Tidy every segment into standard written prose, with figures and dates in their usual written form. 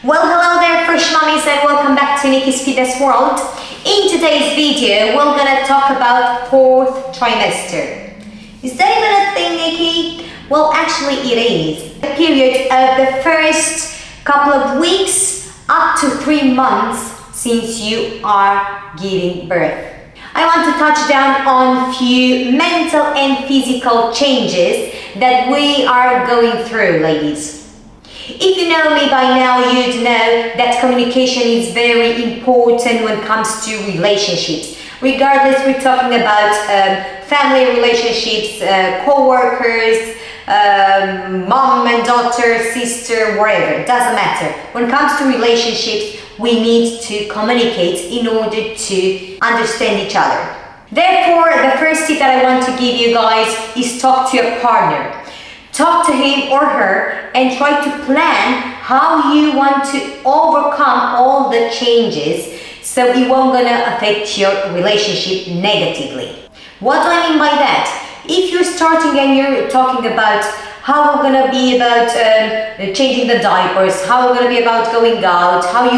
Well, hello there, fresh mummies, and welcome back to Nicky's Fitness World. In today's video, we're gonna talk about fourth trimester. Is that even a thing, Nicky? Well, actually it is. The period of the first couple of weeks up to 3 months since you are giving birth. I want to touch down on few mental and physical changes that we are going through, ladies. If you know me by now, you'd know that communication is very important when it comes to relationships. Regardless, we're talking about family relationships, co-workers, mom and daughter, sister, wherever, it doesn't matter. When it comes to relationships, we need to communicate in order to understand each other. Therefore, the first tip that I want to give you guys is talk to your partner. Talk to him or her and try to plan how you want to overcome all the changes so it won't gonna affect your relationship negatively. What do I mean by that? If you're starting and you're talking about how we're gonna be about changing the diapers, how we're gonna be about going out, how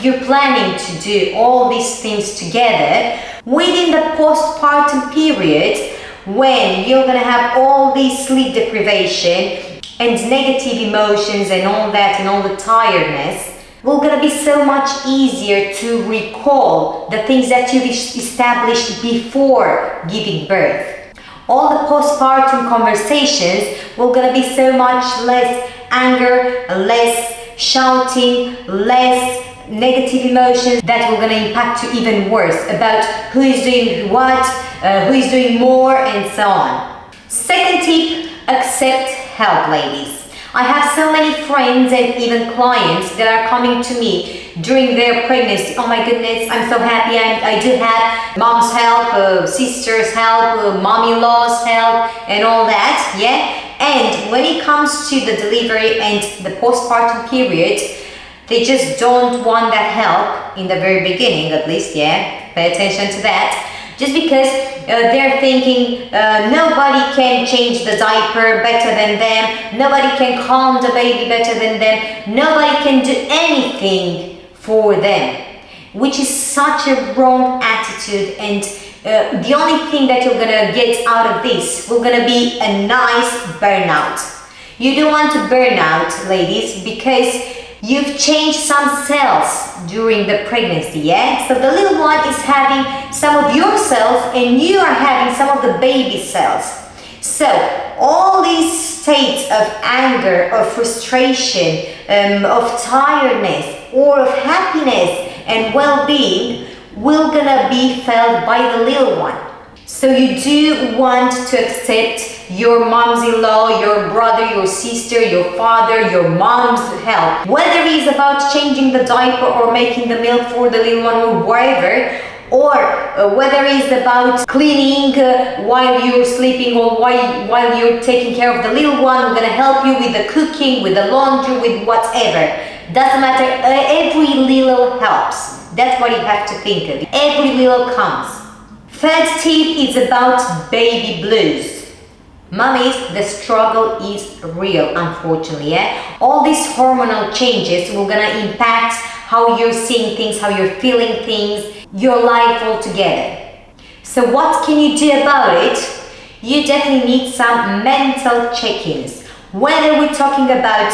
you're planning to do all these things together within the postpartum period, when you're gonna have all these sleep deprivation and negative emotions and all that and all the tiredness, will gonna be so much easier to recall the things that you've established before giving birth. All the postpartum conversations will gonna be so much less anger, less shouting, less negative emotions that will gonna impact you even worse about who is doing what, who is doing more, and so on. Second tip, accept help, ladies. I have so many friends and even clients that are coming to me during their pregnancy. Oh my goodness, I'm so happy I do have mom's help, sister's help, mom-in-law's help, and all that, yeah? And when it comes to the delivery and the postpartum period, they just don't want that help in the very beginning, at least, yeah? Pay attention to that. Just because they're thinking nobody can change the diaper better than them, nobody can calm the baby better than them, nobody can do anything for them, which is such a wrong attitude. And the only thing that you're gonna get out of this will gonna be a nice burnout. You don't want to burn out, ladies, because you've changed some cells during the pregnancy, yeah? So the little one is having some of your cells and you are having some of the baby cells. So all these states of anger, of frustration, of tiredness, or of happiness and well-being will gonna be felt by the little one. So you do want to accept your mom's-in-law, your brother, your sister, your father, your mom's help. Whether it's about changing the diaper or making the milk for the little one or whatever, or whether it's about cleaning while you're sleeping or while you're taking care of the little one, we're gonna help you with the cooking, with the laundry, with whatever. Doesn't matter, every little helps. That's what you have to think of. Every little counts. Third tip is about baby blues. Mummies, the struggle is real, unfortunately, yeah? All these hormonal changes will gonna impact how you're seeing things, how you're feeling things, your life altogether. So what can you do about it? You definitely need some mental check-ins. Whether we're talking about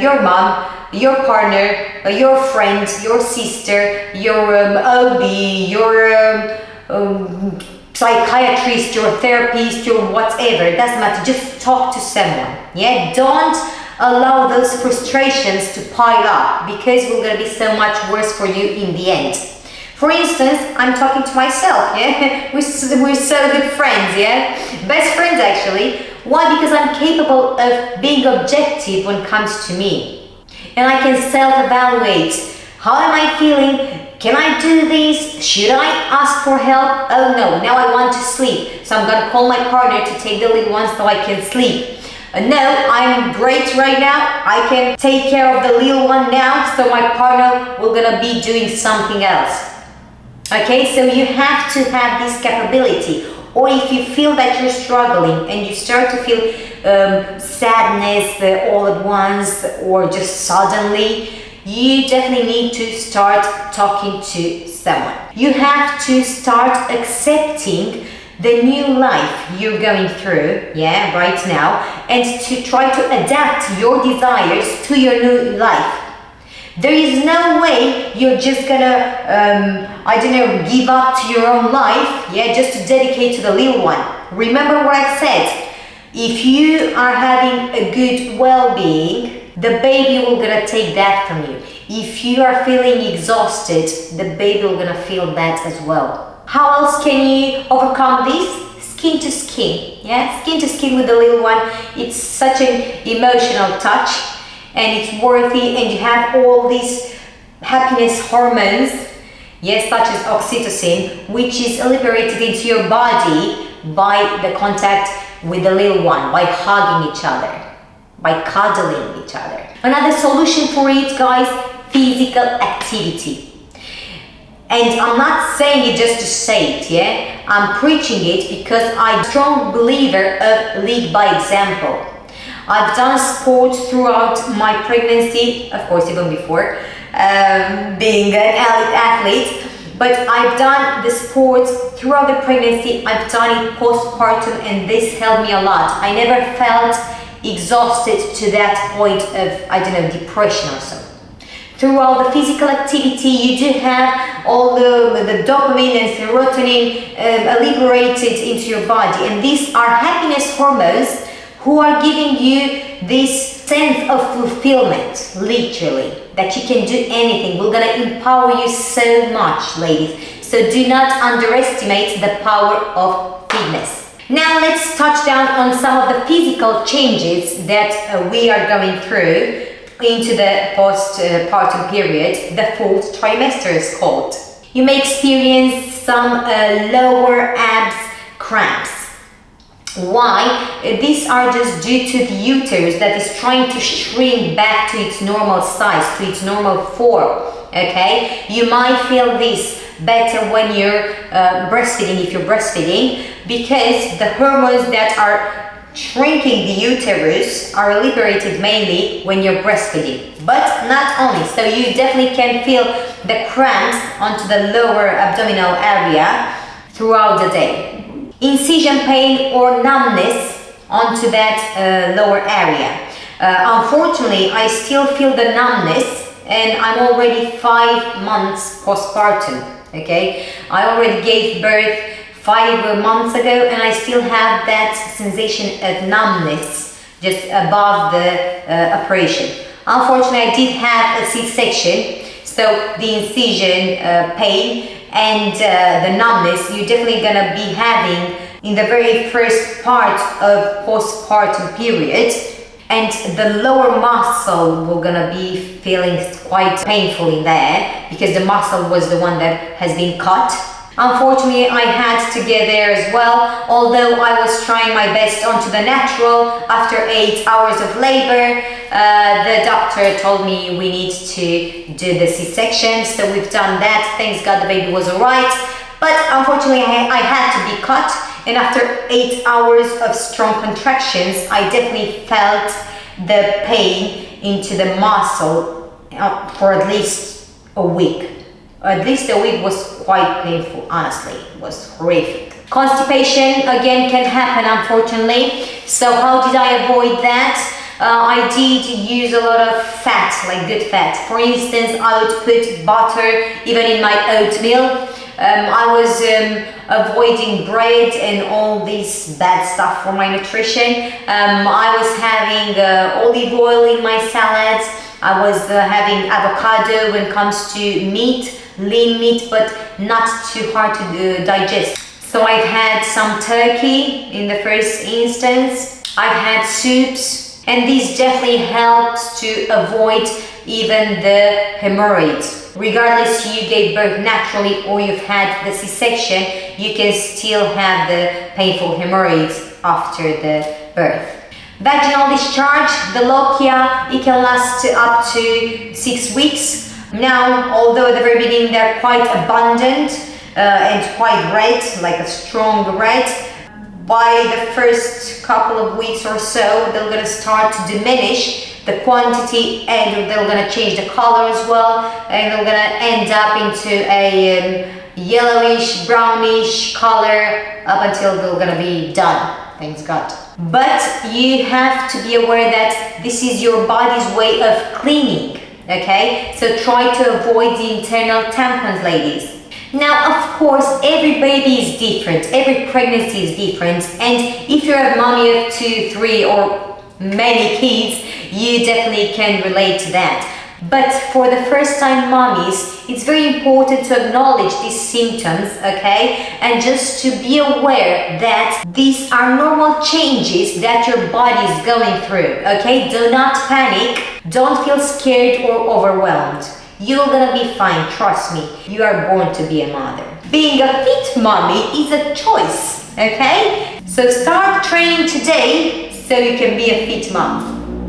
your mom, your partner, your friend, your sister, your OB, your psychiatrist, your therapist, your whatever, it doesn't matter, just talk to someone, yeah? Don't allow those frustrations to pile up, because we're gonna be so much worse for you in the end. For instance, I'm talking to myself, yeah? We're so good friends, yeah? Best friends, actually. Why? Because I'm capable of being objective when it comes to me. And I can self-evaluate. How am I feeling? Can I do this? Should I ask for help? Oh no, now I want to sleep. So I'm gonna call my partner to take the little one so I can sleep. No, I'm great right now. I can take care of the little one now, so my partner will gonna be doing something else. Okay, so you have to have this capability. Or if you feel that you're struggling and you start to feel sadness all at once or just suddenly, you definitely need to start talking to someone. You have to start accepting the new life you're going through, yeah, right now, and to try to adapt your desires to your new life. There is no way you're just gonna, give up to your own life, yeah, just to dedicate to the little one. Remember what I said. If you are having a good well-being, the baby will gonna take that from you. If you are feeling exhausted, the baby will gonna feel that as well. How else can you overcome this? Skin to skin, yeah? Skin to skin with the little one. It's such an emotional touch and it's worthy, and you have all these happiness hormones, yes, such as oxytocin, which is liberated into your body by the contact with the little one, by hugging each other, by cuddling each other. Another solution for it, guys, physical activity. And I'm not saying it just to say it, yeah? I'm preaching it because I'm a strong believer of lead by example. I've done sport throughout my pregnancy, of course even before being an elite athlete, but I've done the sport throughout the pregnancy, I've done it postpartum, and this helped me a lot. I never felt exhausted to that point of, depression or so. Throughout the physical activity, you do have all the dopamine and serotonin liberated into your body, and these are happiness hormones who are giving you this sense of fulfillment, literally, that you can do anything. We're gonna empower you so much, ladies. So do not underestimate the power of fitness. Now let's touch down on some of the physical changes that we are going through into the postpartum period. The fourth trimester is called. You may experience some lower abs cramps. Why? These are just due to the uterus that is trying to shrink back to its normal size, to its normal form, okay? You might feel this better when you're breastfeeding, if you're breastfeeding, because the hormones that are shrinking the uterus are liberated mainly when you're breastfeeding, but not only. So you definitely can feel the cramps onto the lower abdominal area throughout the day. Incision pain or numbness onto that lower area. Unfortunately, I still feel the numbness, and I'm already 5 months postpartum, okay? I already gave birth 5 months ago, and I still have that sensation of numbness just above the operation. Unfortunately, I did have a C-section, so the incision pain and the numbness you're definitely gonna be having in the very first part of postpartum period, and the lower muscle we're gonna be feeling quite painful in there because the muscle was the one that has been cut. Unfortunately, I had to get there as well, although I was trying my best onto the natural. After 8 hours of labor, the doctor told me we need to do the C-section, so we've done that. Thanks God the baby was alright, but unfortunately I had to be cut, and after 8 hours of strong contractions, I definitely felt the pain into the muscle for at least a week. At least a week was quite painful, honestly. It was horrific. Constipation, again, can happen, unfortunately. So how did I avoid that? I did use a lot of fat, like good fat. For instance, I would put butter even in my oatmeal. I was avoiding bread and all this bad stuff for my nutrition. I was having olive oil in my salads. I was having avocado when it comes to meat, lean meat, but not too hard to digest. So I've had some turkey in the first instance. I've had soups, and this definitely helps to avoid even the hemorrhoids. Regardless you gave birth naturally or you've had the C-section, you can still have the painful hemorrhoids after the birth. Vaginal discharge, the lochia, it can last up to 6 weeks. Now, although at the very beginning they're quite abundant and quite red, like a strong red, by the first couple of weeks or so, they're gonna start to diminish the quantity, and they're gonna change the color as well, and they're gonna end up into a yellowish, brownish color up until they're gonna be done. Thanks God. But you have to be aware that this is your body's way of cleaning, okay? So try to avoid the internal tampons, ladies. Now, of course, every baby is different, every pregnancy is different, and if you're a mommy of 2, 3, or many kids, you definitely can relate to that. But for the first time mommies, it's very important to acknowledge these symptoms, okay? And just to be aware that these are normal changes that your body is going through, okay? Do not panic, don't feel scared or overwhelmed. You're gonna be fine, trust me. You are born to be a mother. Being a fit mommy is a choice, okay? So start training today so you can be a fit mom.